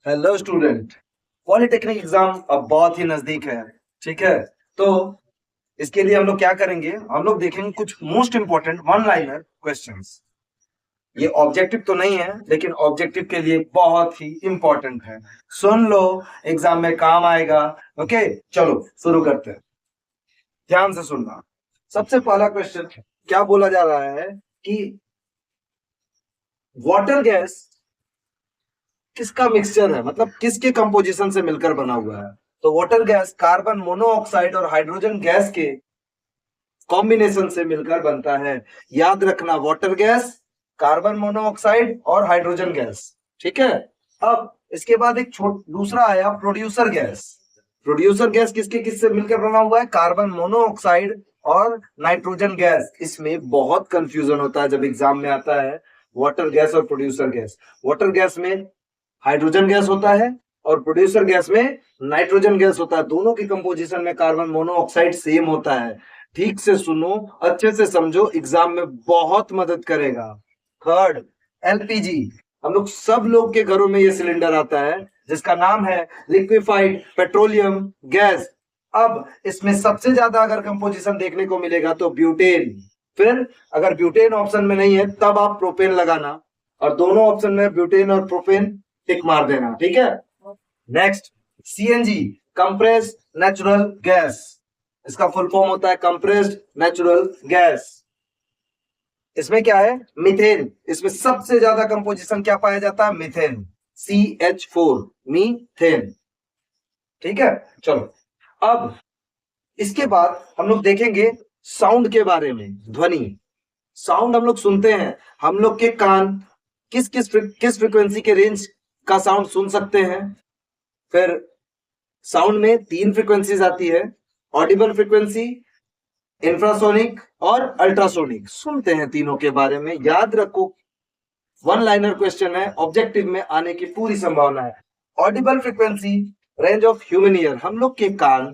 Hello student. Polytechnic exam अब बहुत ही नजदीक है। ठीक है, तो इसके लिए हम लोग क्या करेंगे, हम लोग देखेंगे कुछ most important one liner questions. ये ऑब्जेक्टिव तो नहीं है, लेकिन ऑब्जेक्टिव के लिए बहुत ही इंपॉर्टेंट है। सुन लो, एग्जाम में काम आएगा। ओके, चलो शुरू करते हैं। ध्यान से सुनना। सबसे पहला क्वेश्चन क्या बोला जा रहा है कि वाटर गैस किसका मिक्सचर है, मतलब किसके कंपोजिशन से मिलकर बना हुआ है। तो वाटर गैस कार्बन मोनोऑक्साइड और हाइड्रोजन गैस के कॉम्बिनेशन से मिलकर बनता है। याद रखना, वाटर गैस, कार्बन मोनोऑक्साइड और हाइड्रोजन गैस। ठीक है। अब इसके बाद एक दूसरा आया प्रोड्यूसर गैस। प्रोड्यूसर गैस किसके किससे मिलकर बना हुआ है, कार्बन मोनोऑक्साइड और नाइट्रोजन गैस। इसमें बहुत कंफ्यूजन होता है जब एग्जाम में आता है वाटर गैस और प्रोड्यूसर गैस। वाटर गैस में हाइड्रोजन गैस होता है और प्रोड्यूसर गैस में नाइट्रोजन गैस होता है। दोनों की कंपोजिशन में कार्बन मोनोऑक्साइड सेम होता है। ठीक से सुनो, अच्छे से समझो, एग्जाम में बहुत मदद करेगा। Third, LPG. हम लोग सब लोग के घरों में ये सिलेंडर आता है जिसका नाम है लिक्विफाइड पेट्रोलियम गैस। अब इसमें सबसे ज्यादा अगर कंपोजिशन देखने को मिलेगा तो ब्यूटेन। फिर अगर ब्यूटेन ऑप्शन में नहीं है तब आप प्रोपेन लगाना, और दोनों ऑप्शन में ब्यूटेन और प्रोपेन टिक मार देना। ठीक है। Next, CNG, compressed natural gas. इसका फुल फॉर्म होता है कंप्रेस्ड नेचुरल गैस। इसमें क्या है, मीथेन। इसमें सबसे ज्यादा कंपोजिशन क्या पाया जाता है, मीथेन, CH4, मीथेन। ठीक है, चलो अब इसके बाद हम लोग देखेंगे साउंड के बारे में, ध्वनि। साउंड हम लोग सुनते हैं, हम लोग के कान किस फ्रीक्वेंसी के रेंज का साउंड सुन सकते हैं। फिर साउंड में 3 फ्रीक्वेंसीज आती है, ऑडिबल फ्रीक्वेंसी, इंफ्रासोनिक और अल्ट्रासोनिक। सुनते हैं तीनों के बारे में, याद रखो, वन लाइनर क्वेश्चन है, ऑब्जेक्टिव में आने की पूरी संभावना है। Audible frequency, range of human ear, हम लोग के कान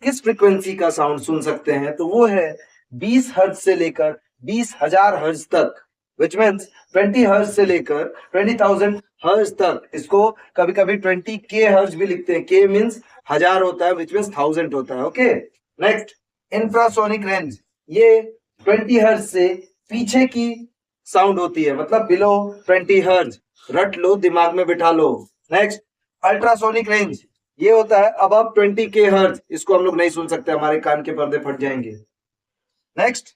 किस फ्रीक्वेंसी का साउंड सुन सकते हैं, तो वो है 20 हर्ट्ज से लेकर 20,000 हर्ट्ज तक, विच मीन्स 20 हर्ट्ज से लेकर 20,000 हर्ट्ज तक। इसको कभी कभी 20K हर्ट्ज भी लिखते हैं। K मीन्स 1000 होता है, विच मीन्स 1000 होता है। ओके। नेक्स्ट, इंफ्रासोनिक रेंज, ये 20 हर्ट्ज से पीछे की साउंड होती है, मतलब बिलो 20 हर्ट्ज। रट लो, दिमाग में बिठा लो। नेक्स्ट, अल्ट्रासोनिक रेंज, ये होता है अब 20K हर्ट्ज। इसको हम लोग नहीं सुन सकते, हमारे कान के पर्दे फट जाएंगे। Next,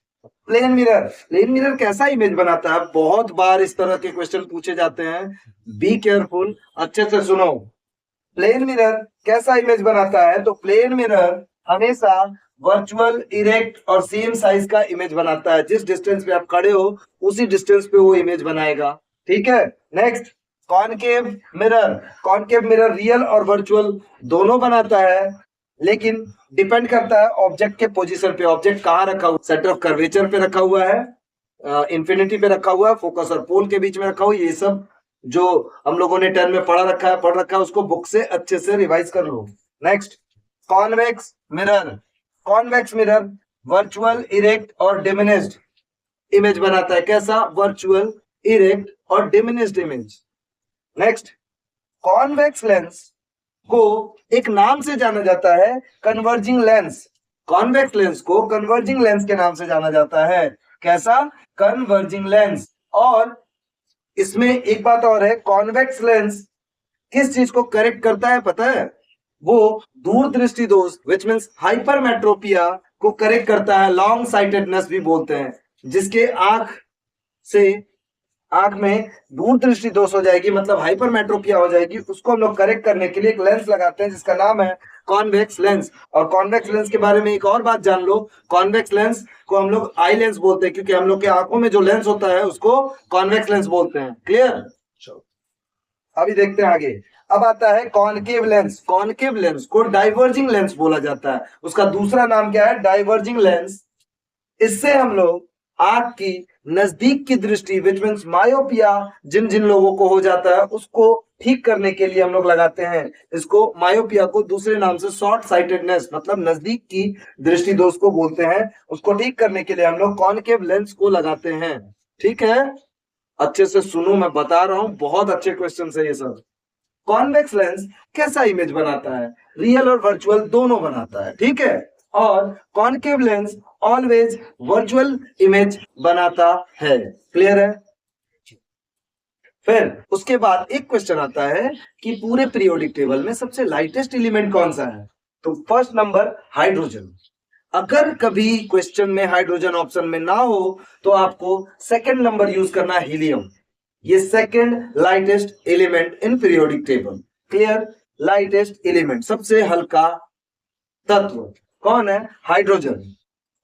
plane mirror. Plane mirror कैसा इमेज बनाता है, बहुत बार इस तरह के क्वेश्चन पूछे जाते हैं। बी केयरफुल, अच्छे से सुनो। प्लेन मिरर कैसा इमेज बनाता है, तो प्लेन मिरर हमेशा वर्चुअल, इरेक्ट और सेम साइज का इमेज बनाता है। जिस डिस्टेंस पे आप खड़े हो उसी डिस्टेंस पे वो इमेज बनाएगा। ठीक है। Next, concave mirror. Concave mirror real और वर्चुअल दोनों बनाता है, लेकिन डिपेंड करता है ऑब्जेक्ट के पोजीशन पे। ऑब्जेक्ट कहाँ रखा हुआ, सेंटर ऑफ कर्वेचर पे रखा हुआ है, इंफिनिटी पे रखा हुआ है, फोकस और पोल के बीच में रखा हुआ है। ये सब जो हम लोगों ने 10 में पढ़ रखा है उसको बुक से अच्छे से रिवाइज कर लो। Next, convex mirror. Convex mirror virtual, erect और डिमिनिश्ड इमेज बनाता है। कैसा, वर्चुअल, इरेक्ट और diminished image. Next, convex lens को एक नाम से जाना जाता है, कन्वर्जिंग लेंस। कॉन्वेक्स लेंस को कन्वर्जिंग लेंस के नाम से जाना जाता है। कैसा, कन्वर्जिंग लेंस। और इसमें एक बात और है, कॉन्वेक्स लेंस किस चीज को करेक्ट करता है पता है, वो दूरदृष्टि दोष, विच मीन्स हाइपरमेट्रोपिया को करेक्ट करता है। लॉन्ग साइटेडनेस भी बोलते हैं, जिसके आंख में दूरदृष्टि दोष हो जाएगी, मतलब हाइपरमेट्रोपिया हो जाएगी, उसको हम लोग करेक्ट करने के लिए एक लेंस लगाते हैं जिसका नाम है कॉन्वेक्स लेंस। और कॉन्वेक्स लेंस के बारे में एक और बात जान लो, कॉन्वेक्स लेंस को हम लोग आई लेंस बोलते हैं, क्योंकि हम लोग के आंखों में जो लेंस होता है उसको कॉन्वेक्स लेंस बोलते हैं। क्लियर। अभी देखते हैं आगे। अब आता है कॉनकेव लेंस। कॉनकेव लेंस को डाइवर्जिंग लेंस बोला जाता है। उसका दूसरा नाम क्या है, डाइवर्जिंग लेंस। इससे हम लोग आंख की नजदीक की दृष्टि विच मीन्स मायोपिया जिन जिन लोगों को हो जाता है उसको ठीक करने के लिए हम लोग लगाते हैं इसको, मायोपिया को दूसरे नाम से शॉर्ट साइटेडनेस मतलब नजदीक की दृष्टि दोष को बोलते हैं, उसको ठीक करने के लिए हम लोग कॉनकेव लेंस को लगाते हैं। ठीक है, अच्छे से सुनो, मैं बता रहा हूं, बहुत अच्छे क्वेश्चन है ये सब। कॉन्वेक्स लेंस कैसा इमेज बनाता है? रियल और वर्चुअल दोनों बनाता है, ठीक है। और concave lens always virtual image बनाता है। क्लियर है? फिर उसके बाद एक क्वेश्चन आता है कि पूरे पीरियोडिक टेबल में सबसे लाइटेस्ट एलिमेंट कौन सा है? तो फर्स्ट नंबर हाइड्रोजन। अगर कभी क्वेश्चन में हाइड्रोजन ऑप्शन में ना हो तो आपको सेकंड नंबर यूज करना हीलियम। ये second lightest element in periodic table. Clear? Lightest element, सबसे हल्का तत्व कौन है? हाइड्रोजन।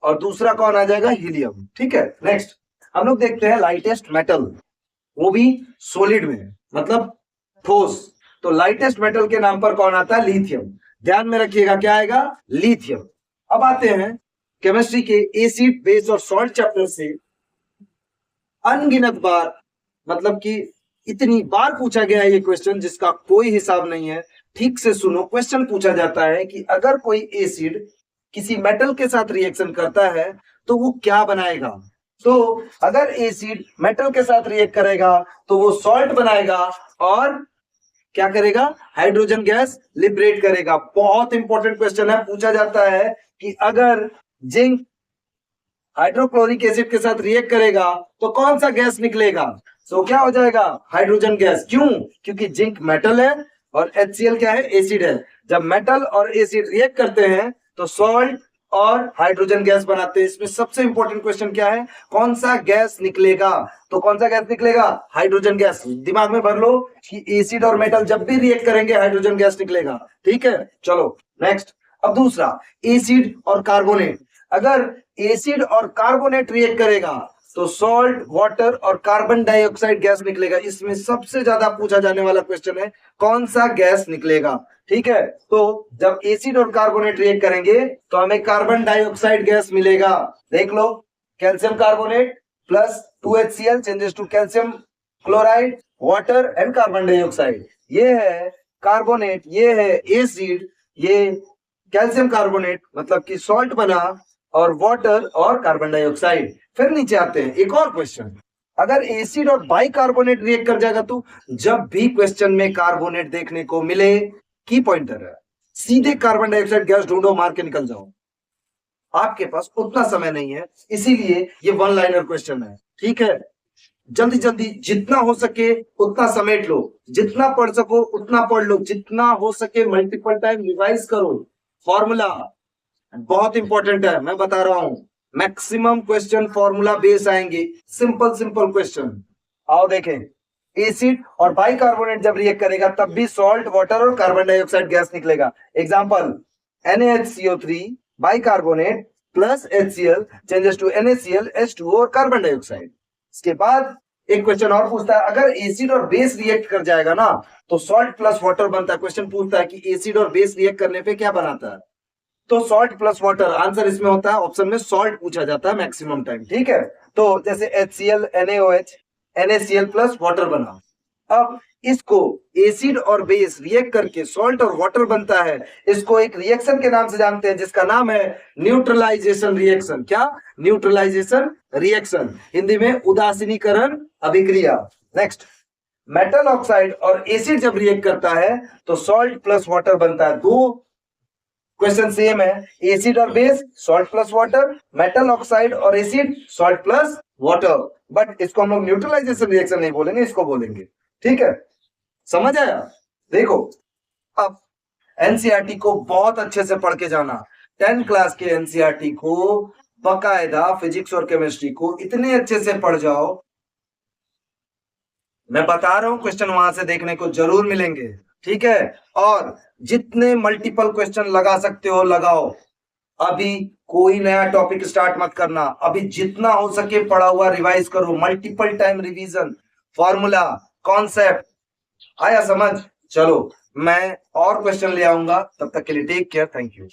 और दूसरा कौन आ जाएगा? हीलियम। ठीक है, नेक्स्ट हम लोग देखते हैं लाइटेस्ट मेटल, वो भी सॉलिड में मतलब ठोस। तो लाइटेस्ट मेटल के नाम पर कौन आता है? लिथियम। ध्यान में रखिएगा क्या आएगा? लिथियम। अब आते हैं केमिस्ट्री के एसिड बेस और सॉल्ट चैप्टर से। अनगिनत बार मतलब कि इतनी बार पूछा गया है ये क्वेश्चन जिसका कोई हिसाब नहीं है। ठीक से सुनो, क्वेश्चन पूछा जाता है कि अगर कोई एसिड किसी मेटल के साथ रिएक्शन करता है तो वो क्या बनाएगा? तो अगर एसिड मेटल के साथ रिएक्ट करेगा तो वो सॉल्ट बनाएगा और क्या करेगा? हाइड्रोजन गैस लिबरेट करेगा। बहुत इंपॉर्टेंट क्वेश्चन है, पूछा जाता है कि अगर जिंक हाइड्रोक्लोरिक एसिड के साथ रिएक्ट करेगा तो कौन सा गैस निकलेगा? तो क्या हो जाएगा? Hydrogen gas. क्यों? क्योंकि जिंक मेटल है और HCl क्या है? एसिड है। जब मेटल और एसिड रिएक्ट करते हैं तो सॉल्ट और हाइड्रोजन गैस बनाते हैं। इसमें सबसे इंपॉर्टेंट क्वेश्चन क्या है? कौन सा गैस निकलेगा? तो कौन सा गैस निकलेगा? Hydrogen gas. दिमाग में भर लो कि एसिड और मेटल जब भी रिएक्ट करेंगे हाइड्रोजन गैस निकलेगा। ठीक है, चलो नेक्स्ट। अब दूसरा, एसिड और कार्बोनेट। अगर एसिड और कार्बोनेट रिएक्ट करेगा तो सॉल्ट, वाटर और कार्बन डाइऑक्साइड गैस निकलेगा। इसमें सबसे ज्यादा पूछा जाने वाला क्वेश्चन है कौन सा गैस निकलेगा। ठीक है, तो जब एसिड और कार्बोनेट रिएक्ट करेंगे तो हमें कार्बन डाइऑक्साइड गैस मिलेगा। देख लो, calcium carbonate plus 2HCl changes to calcium chloride, water and carbon dioxide. ये है कार्बोनेट, ये है एसिड, ये कैल्शियम कार्बोनेट मतलब कि सॉल्ट बना, और वाटर और कार्बन डाइऑक्साइड। फिर नीचे आते हैं, एक और क्वेश्चन, अगर एसिड और बाइकार्बोनेट रिएक्ट कर जाएगा तो जब भी क्वेश्चन में कार्बोनेट देखने को मिले, की पॉइंटर है, सीधे कार्बन डाइऑक्साइड गैस ढूंढो, मार के निकल जाओ। आपके पास उतना समय नहीं है, इसीलिए ये वन लाइनर क्वेश्चन है। ठीक है, जल्दी जल्दी जितना हो सके उतना समेट लो, जितना पढ़ सको उतना पढ़ लो, जितना हो सके मल्टीपल टाइम रिवाइज करो। फॉर्मूला बहुत इंपॉर्टेंट है, मैं बता रहा हूं। मैक्सिमम क्वेश्चन फॉर्मूला बेस आएंगे, सिंपल सिंपल क्वेश्चन। आओ देखें, एसिड और बाइकार्बोनेट जब रिएक्ट करेगा तब भी सॉल्ट, वाटर और कार्बन डाइऑक्साइड गैस निकलेगा। Example, NaHCO3 bicarbonate plus HCl changes to NaCl H2O और कार्बन डाइऑक्साइड। इसके बाद एक क्वेश्चन और पूछता है, अगर एसिड और बेस रिएक्ट कर जाएगा ना तो सॉल्ट प्लस वाटर बनता है। क्वेश्चन पूछता है कि एसिड और बेस रिएक्ट करने पे क्या बनाता है? तो सॉल्ट प्लस वाटर। आंसर इसमें होता है ऑप्शन में सॉल्ट पूछा जाता है मैक्सिमम टाइम। ठीक है, तो जैसे HCl NaOH NaCl plus water बना। अब इसको एसिड और बेस रिएक्ट करके सॉल्ट और वाटर बनता है। इसको एक रिएक्शन के नाम से जानते हैं जिसका नाम है न्यूट्रलाइजेशन रिएक्शन। क्या? न्यूट्रलाइजेशन रिएक्शन, हिंदी में उदासीनीकरण अभिक्रिया। नेक्स्ट, मेटल ऑक्साइड और एसिड जब रिएक्ट करता है तो सॉल्ट प्लस वाटर बनता है। दो क्वेश्चन सेम है, एसिड और base salt plus water, metal oxide और acid salt plus water. But इसको हम लोग न्यूट्रलाइजेशन रिएक्शन नहीं बोलेंगे, इसको बोलेंगे। ठीक है, समझ आया? देखो, अब एनसीईआरटी को बहुत अच्छे से पढ़ के जाना। 10 क्लास के एनसीईआरटी को बकायदा फिजिक्स और केमिस्ट्री को इतने अच्छे से पढ़ जाओ, मैं बता रहा हूं क्वेश्चन वहां से देखने को जरूर मिलेंगे। ठीक है, और जितने मल्टीपल क्वेश्चन लगा सकते हो लगाओ। अभी कोई नया टॉपिक स्टार्ट मत करना, अभी जितना हो सके पढ़ा हुआ रिवाइज करो, multiple time revision, formula, concept. आया समझ? चलो मैं और क्वेश्चन ले आऊंगा, तब तक के लिए टेक केयर, थैंक यू।